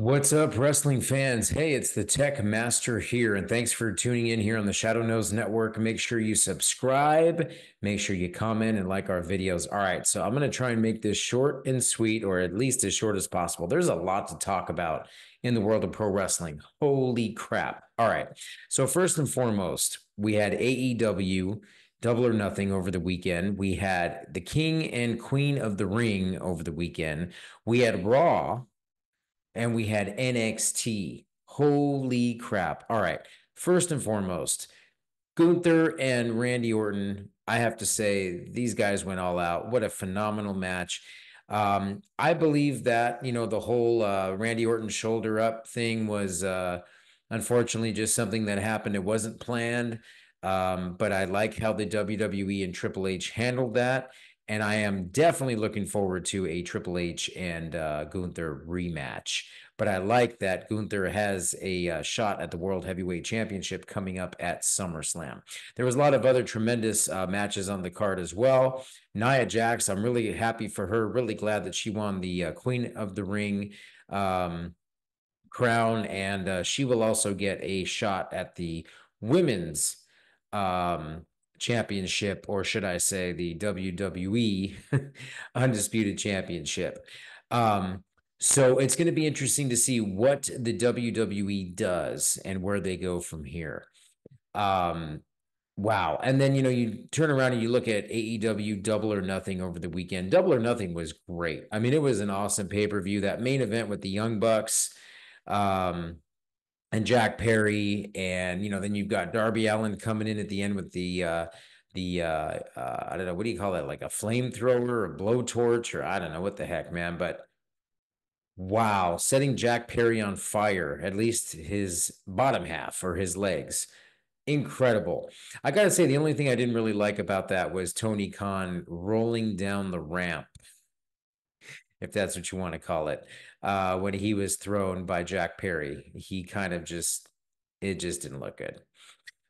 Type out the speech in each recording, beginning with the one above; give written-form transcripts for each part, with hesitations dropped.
What's up, wrestling fans? Hey, it's the Tech Master here, and thanks for tuning in here on the Shadow Nose Network. Make sure you subscribe, make sure you comment and like our videos. All right, so I'm going to try and make this short and sweet, or at least as short as possible. There's a lot to talk about in the world of pro wrestling. Holy crap. All right, so first and foremost, we had AEW Double or Nothing over the weekend. We had the King and Queen of the Ring over the weekend. We had Raw and we had NXT. Holy crap. All right. First and foremost, Gunther and Randy Orton, I have to say, these guys went all out. What a phenomenal match. I believe that, the whole Randy Orton shoulder up thing was unfortunately just something that happened. It wasn't planned. But I like how the WWE and Triple H handled that. And I am definitely looking forward to a Triple H and Gunther rematch. But I like that Gunther has a shot at the World Heavyweight Championship coming up at SummerSlam. There was a lot of other tremendous matches on the card as well. Nia Jax, I'm really happy for her. Really glad that she won the Queen of the Ring crown, and she will also get a shot at the women's um, championship, or should I say the WWE Undisputed Championship. So it's going to be interesting to see what the WWE does and where they go from here. Um, wow. And then, you turn around and you look at AEW Double or Nothing over the weekend. Double or Nothing was great. I mean, it was an awesome pay-per-view. That main event with the Young Bucks, um, and Jack Perry, and then you've got Darby Allin coming in at the end with the I don't know, what do you call that, like a flamethrower or blowtorch, or I don't know what the heck, man. But wow, setting Jack Perry on fire, at least his bottom half or his legs. Incredible. I gotta say, the only thing I didn't really like about that was Tony Khan rolling down the ramp, if that's what you want to call it, when he was thrown by Jack Perry. He kind of it just didn't look good.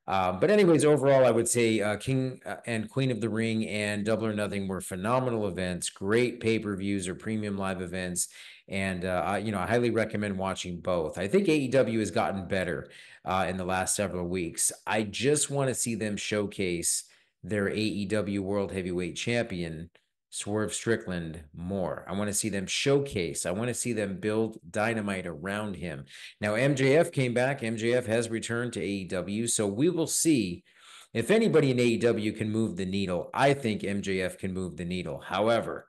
But anyways, overall, I would say King and Queen of the Ring and Double or Nothing were phenomenal events, great pay-per-views or premium live events. And, I highly recommend watching both. I think AEW has gotten better in the last several weeks. I just want to see them showcase their AEW World Heavyweight Champion, Swerve Strickland, more. I want to see them showcase. I want to see them build dynamite around him. Now, MJF came back. MJF has returned to AEW. So we will see if anybody in AEW can move the needle. I think MJF can move the needle. However,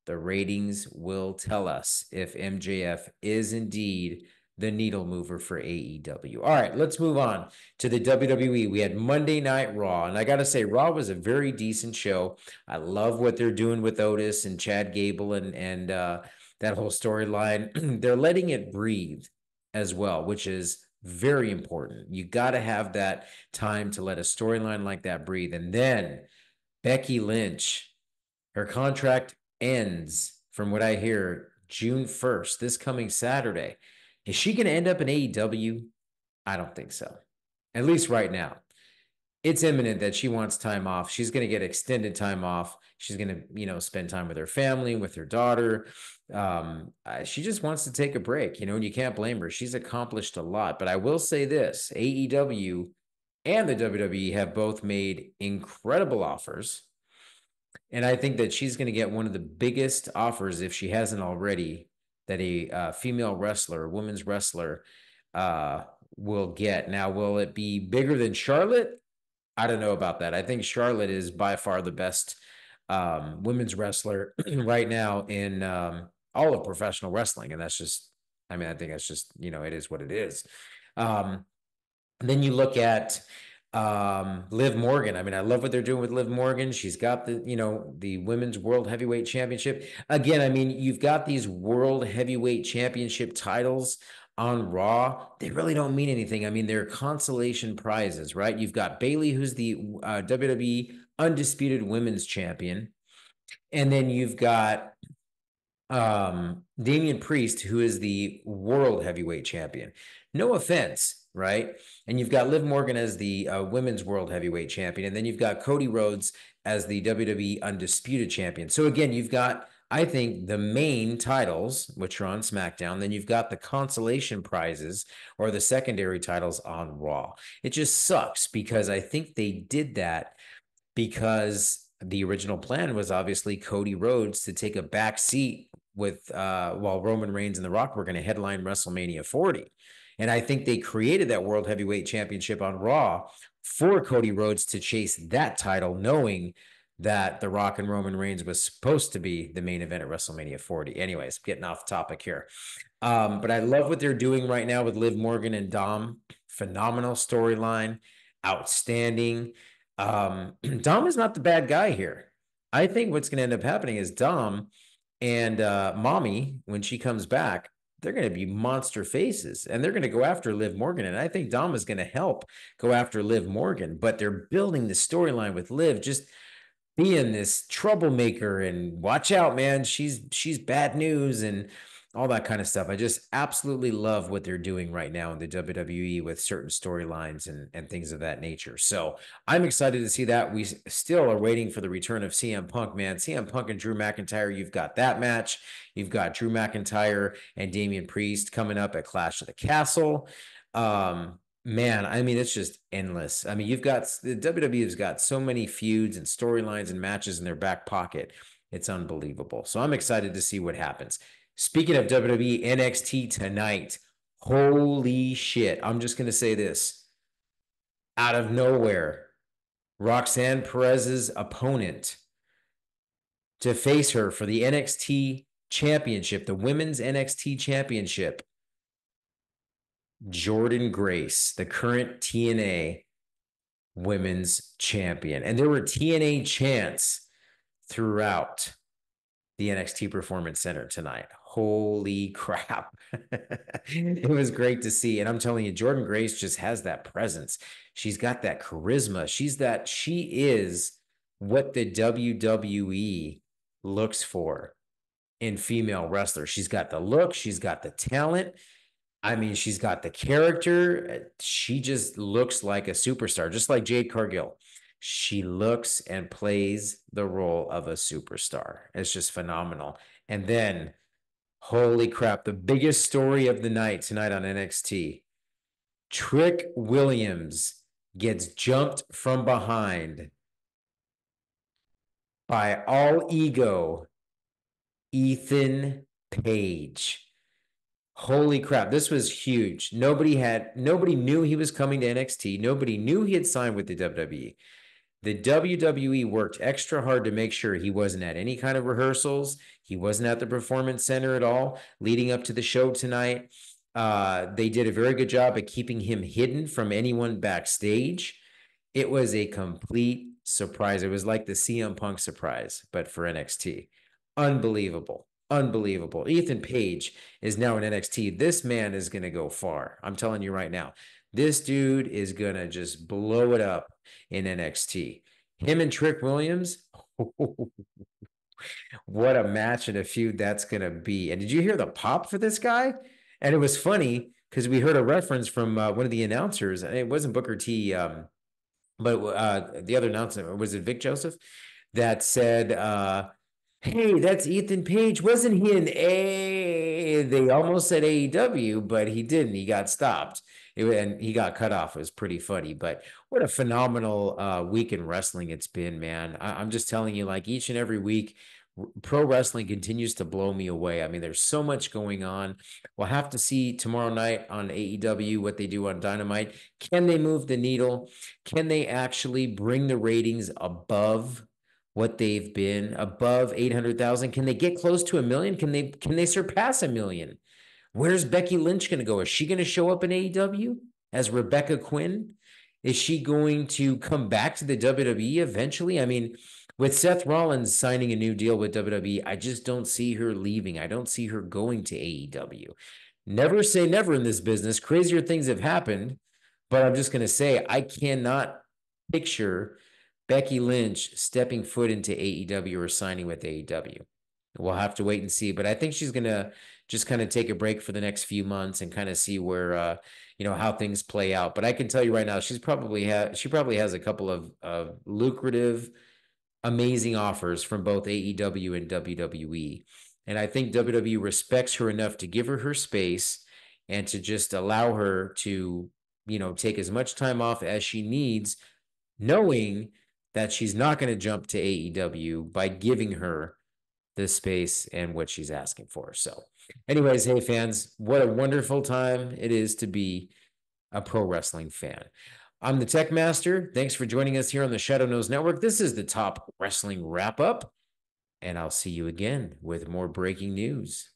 the ratings will tell us if MJF is indeed the needle mover for AEW. All right, let's move on to the WWE. We had Monday Night Raw, and I got to say, Raw was a very decent show. I love what they're doing with Otis and Chad Gable and that whole storyline. They're letting it breathe as well, which is very important. You got to have that time to let a storyline like that breathe. And then Becky Lynch, her contract ends, from what I hear, June 1st, this coming Saturday. Is she going to end up in AEW? I don't think so. At least right now. It's imminent that she wants time off. She's going to get extended time off. She's going to, spend time with her family, with her daughter. She just wants to take a break, and you can't blame her. She's accomplished a lot. But I will say this, AEW and the WWE have both made incredible offers. And I think that she's going to get one of the biggest offers, if she hasn't already, that a female wrestler, women's wrestler, will get. Now, will it be bigger than Charlotte? I don't know about that. I think Charlotte is by far the best women's wrestler right now in all of professional wrestling. And that's just, I think that's just, it is what it is. Then you look at Liv Morgan. I love what they're doing with Liv Morgan. She's got the women's world heavyweight championship. Again, you've got these world heavyweight championship titles on Raw. They really don't mean anything. They're consolation prizes, right? You've got Bayley, who's the WWE undisputed women's champion. And then you've got Damian Priest, who is the world heavyweight champion. No offense, right? And you've got Liv Morgan as the women's world heavyweight champion. And then you've got Cody Rhodes as the WWE undisputed champion. So again, you've got I think the main titles, which are on SmackDown, then you've got the consolation prizes or the secondary titles on Raw. It just sucks because I think they did that because the original plan was obviously Cody Rhodes to take a back seat with while Roman Reigns and The Rock were going to headline WrestleMania 40. And I think they created that World Heavyweight Championship on Raw for Cody Rhodes to chase that title, knowing that The Rock and Roman Reigns was supposed to be the main event at WrestleMania 40. Anyways, getting off topic here. But I love what they're doing right now with Liv Morgan and Dom. Phenomenal storyline, outstanding. Dom is not the bad guy here. I think what's going to end up happening is Dom and Mommy, when she comes back, they're going to be monster faces and they're going to go after Liv Morgan. And I think Dom is going to help go after Liv Morgan, but they're building the storyline with Liv just being this troublemaker and watch out, man. She's bad news and all that kind of stuff. I just absolutely love what they're doing right now in the WWE with certain storylines and things of that nature. So I'm excited to see that. We still are waiting for the return of CM Punk, man. CM Punk and Drew McIntyre, you've got that match. You've got Drew McIntyre and Damian Priest coming up at Clash of the Castle. Man, I mean, it's just endless. I mean, you've got the WWE has got so many feuds and storylines and matches in their back pocket. It's unbelievable. So I'm excited to see what happens. Speaking of WWE, NXT tonight, holy shit. I'm just going to say this. Out of nowhere, Roxanne Perez's opponent to face her for the NXT championship, the women's NXT championship, Jordynne Grace, the current TNA women's champion. And there were TNA chants throughout the NXT Performance Center tonight. Holy crap. It was great to see. And I'm telling you, Jordynne Grace just has that presence. She's got that charisma. She is what the WWE looks for in female wrestlers. She's got the look, she's got the talent. I mean, she's got the character. She just looks like a superstar, just like Jade Cargill. She looks and plays the role of a superstar. It's just phenomenal. And then, holy crap, the biggest story of the night tonight on NXT. Trick Williams gets jumped from behind by all ego Ethan Page. Holy crap, this was huge. Nobody knew he was coming to NXT. Nobody knew he had signed with the WWE. The WWE worked extra hard to make sure he wasn't at any kind of rehearsals. He wasn't at the Performance Center at all leading up to the show tonight. They did a very good job at keeping him hidden from anyone backstage. It was a complete surprise. It was like the CM Punk surprise, but for NXT. Unbelievable. Unbelievable. Ethan Page is now in NXT. This man is going to go far. I'm telling you right now. This dude is going to just blow it up in NXT. Him and Trick Williams, what a match and a feud that's going to be. And did you hear the pop for this guy? And it was funny because we heard a reference from one of the announcers. It wasn't Booker T, but the other announcer, was it Vic Joseph, that said, hey, that's Ethan Page. Wasn't he in They almost said AEW, but he didn't. He got stopped. And he got cut off. It was pretty funny. But what a phenomenal week in wrestling it's been, man. I'm just telling you, like each and every week, pro wrestling continues to blow me away. I mean, there's so much going on. We'll have to see tomorrow night on AEW what they do on Dynamite. Can they move the needle? Can they actually bring the ratings above what they've been, above 800,000? Can they get close to 1 million? Can they surpass 1 million? Where's Becky Lynch going to go? Is she going to show up in AEW as Rebecca Quinn? Is she going to come back to the WWE eventually? I mean, with Seth Rollins signing a new deal with WWE, I just don't see her leaving. I don't see her going to AEW. Never say never in this business. Crazier things have happened, but I'm just going to say I cannot picture Becky Lynch stepping foot into AEW or signing with AEW. We'll have to wait and see, but I think she's going to just kind of take a break for the next few months and kind of see where, how things play out. But I can tell you right now, she probably has a couple of lucrative amazing offers from both AEW and WWE. And I think WWE respects her enough to give her space and to just allow her to, take as much time off as she needs, knowing that she's not going to jump to AEW by giving her the space and what she's asking for. So, anyways, hey fans, what a wonderful time it is to be a pro wrestling fan. I'm the Tech Master. Thanks for joining us here on the Shadow Nose Network. This is the Top Wrestling Wrap Up, and I'll see you again with more breaking news.